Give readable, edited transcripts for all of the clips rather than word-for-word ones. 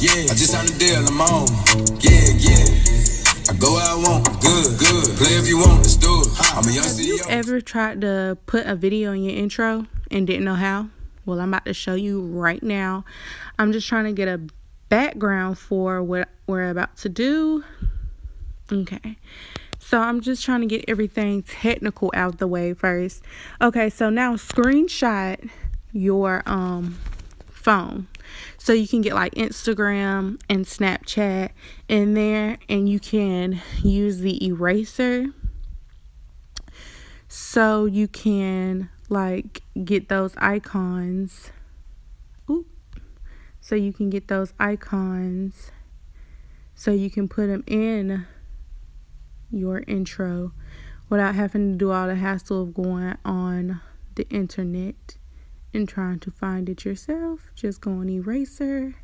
I just signed a deal, I'm on. I go where I want, good. Play if you want, let's do it. I'm a young CEO. Have you ever tried to put a video in your intro and didn't know how? Well, I'm about to show you right now. I'm just trying to get a background for what we're about to do. Okay. So I'm just trying to get everything technical out the way first. Okay, so now screenshot your phone. So you can get like Instagram and Snapchat in there, and you can use the eraser. So you can like get those icons. So you can get those icons. So you can put them in your intro without having to do all the hassle of going on the internet and trying to find it yourself. Just go on eraser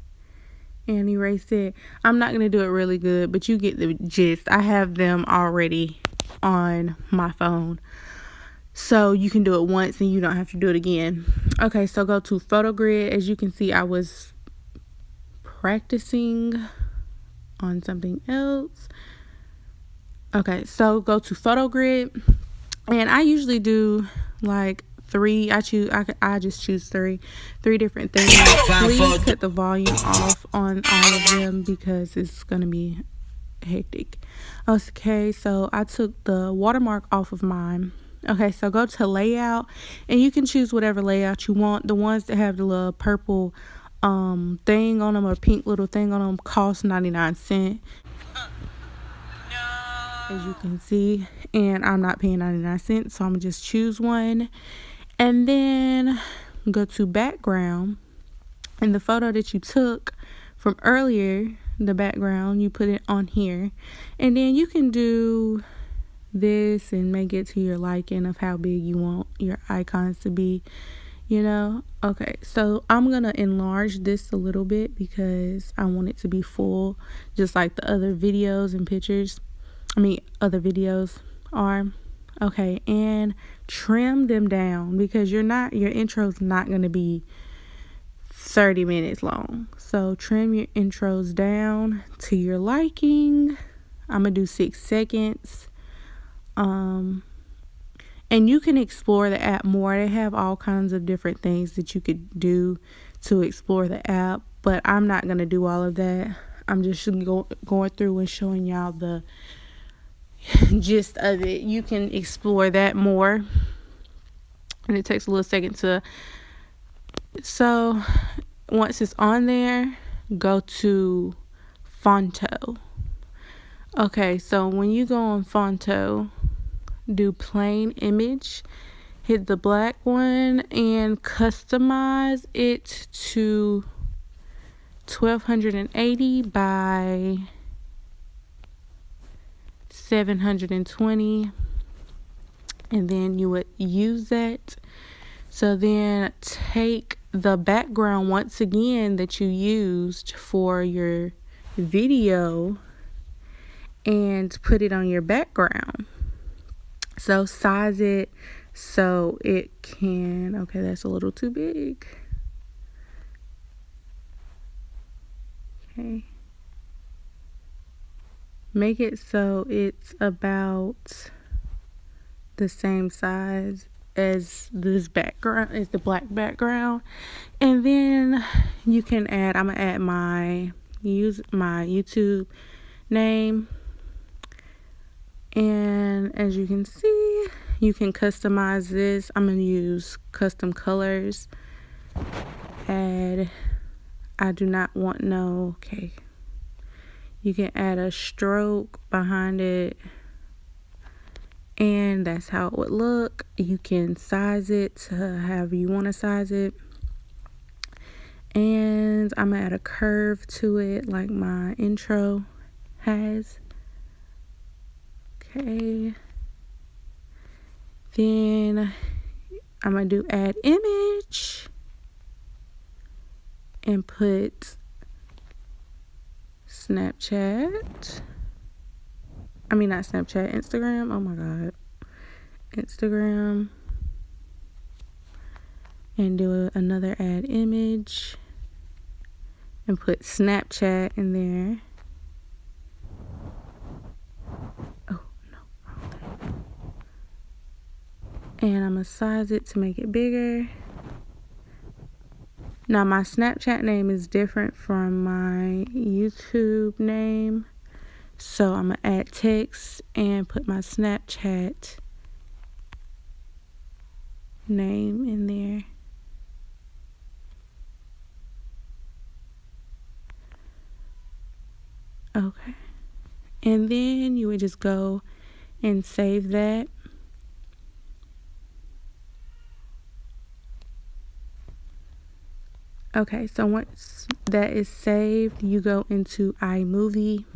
and erase it. I'm not going to do it really good, but you get the gist. I have them already on my phone, so you can do it once and you don't have to do it again. Okay, so go to photo grid. As you can see, I was practicing on something else. Okay, so go to photo grid, and I usually do like three. I just choose three different things. Please cut the volume off on all of them because it's gonna be hectic. Okay, so I took the watermark off of mine. Okay, so go to layout, and you can choose whatever layout you want. The ones that have the little purple thing on them or pink little thing on them cost 99 cents. As you can see, and I'm not paying 99 cents, so I'm gonna just choose one, and then go to background, and the photo that you took from earlier, the background, you put it on here, and then you can do this and make it to your liking of how big you want your icons to be, you know. Okay, so I'm gonna enlarge this a little bit because I want it to be full, just like the other videos and pictures. Other videos are. Okay, and trim them down because your intro's not going to be 30 minutes long. So trim your intros down to your liking. I'm going to do 6 seconds. And you can explore the app more. They have all kinds of different things that you could do to explore the app, but I'm not going to do all of that. I'm just going through and showing y'all the gist of it. You can explore that more, and it takes a little second to. So once it's on there, go to Fonto. Okay, so when you go on Fonto, do plain image, hit the black one, and customize it to 1280 by 720, and then you would use that. So then take the background once again that you used for your video and put it on your background. So size it so it can, okay, that's a little too big. Okay. Make it so it's about the same size as this background, as the black background. And then you can add, I'm gonna add my YouTube name. And as you can see, you can customize this. I'm gonna use custom colors. I do not want okay. You can add a stroke behind it, and that's how it would look. You can size it to however you want to size it, and I'm gonna add a curve to it like my intro has. Okay, then I'm gonna do add image and put Snapchat. Not Snapchat, Instagram. Oh my God. Instagram. And do another add image. and put Snapchat in there. Oh, no, wrong thing. And I'm going to size it to make it bigger. Now, my Snapchat name is different from my YouTube name. So I'm going to add text and put my Snapchat name in there. Okay. And then you would just go and save that. Okay, so once that is saved, you go into iMovie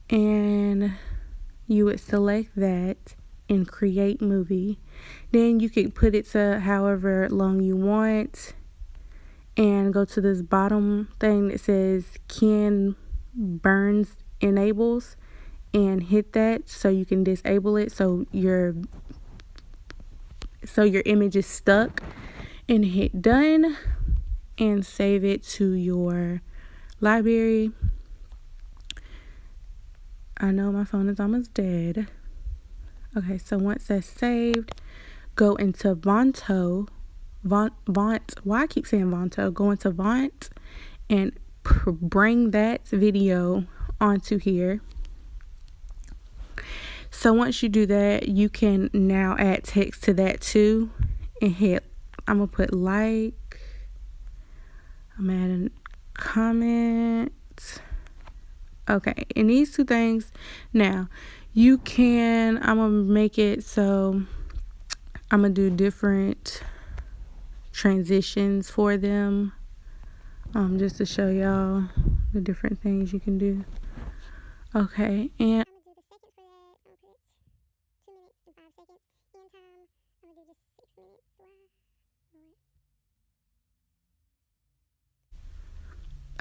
and you would select that and create movie. Then you could put it to however long you want and go to this bottom thing that says Ken Burns enables and hit that so you can disable it so your image is stuck, and hit done and save it to your library. I know my phone is almost dead. Okay, so once that's saved, go into Vonto. Why I keep saying Vonto? Go into Vont and bring that video onto here. So once you do that, you can now add text to that too and hit, I'm gonna put like, I'm adding comment. Okay, and these two things, now you can, I'm gonna make it so I'm gonna do different transitions for them, just to show y'all the different things you can do. Okay, and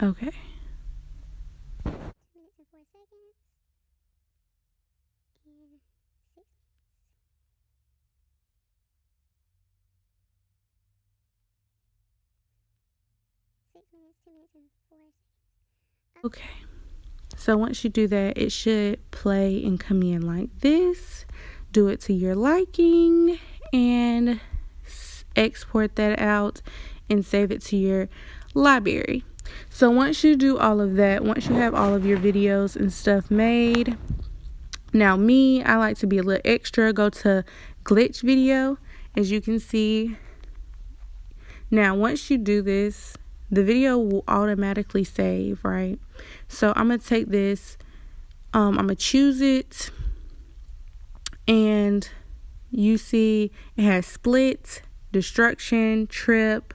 okay. 2 minutes and 4 seconds. And 6 minutes. 6 minutes, 2 minutes and 4 seconds. Okay. So once you do that, it should play and come in like this. Do it to your liking and export that out and save it to your library. So once you do all of that, once you have all of your videos and stuff made, now me, I like to be a little extra, go to glitch video, as you can see. Now once you do this, the video will automatically save, right? So I'm gonna take this, I'm gonna choose it, and you see it has split, destruction, trip,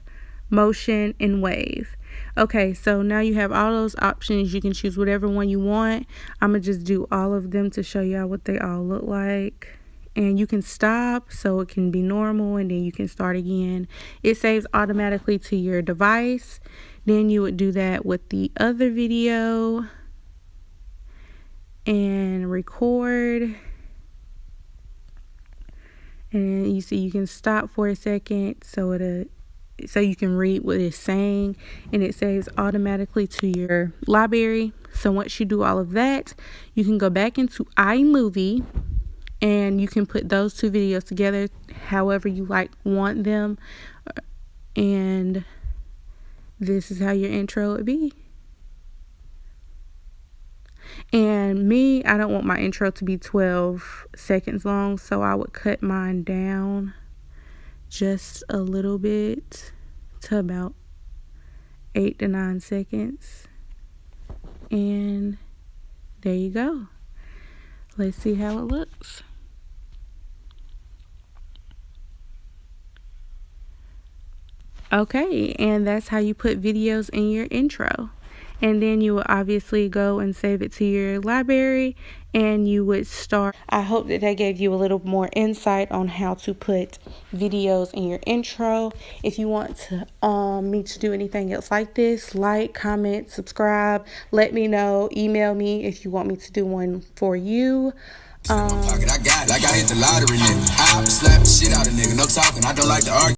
motion, and wave. Okay, so now you have all those options. You can choose whatever one you want. I'm gonna just do all of them to show y'all what they all look like. And you can stop so it can be normal, and then you can start again. It saves automatically to your device. Then you would do that with the other video and record. And you see you can stop for a second so you can read what it's saying, and it saves automatically to your library. So once you do all of that, you can go back into iMovie and you can put those two videos together however you want them, and this is how your intro would be. And me, I don't want my intro to be 12 seconds long, so I would cut mine down just a little bit to about 8 to 9 seconds. And there you go. Let's see how it looks. Okay, and that's how you put videos in your intro. And then you will obviously go and save it to your library, and you would start. I hope that gave you a little more insight on how to put videos in your intro. If you want to me to do anything else like this, like, comment, subscribe, let me know, email me if you want me to do one for you. I got it. Like I hit the lottery, nigga. I slap the shit out of nigga. No talking. I don't like to argue.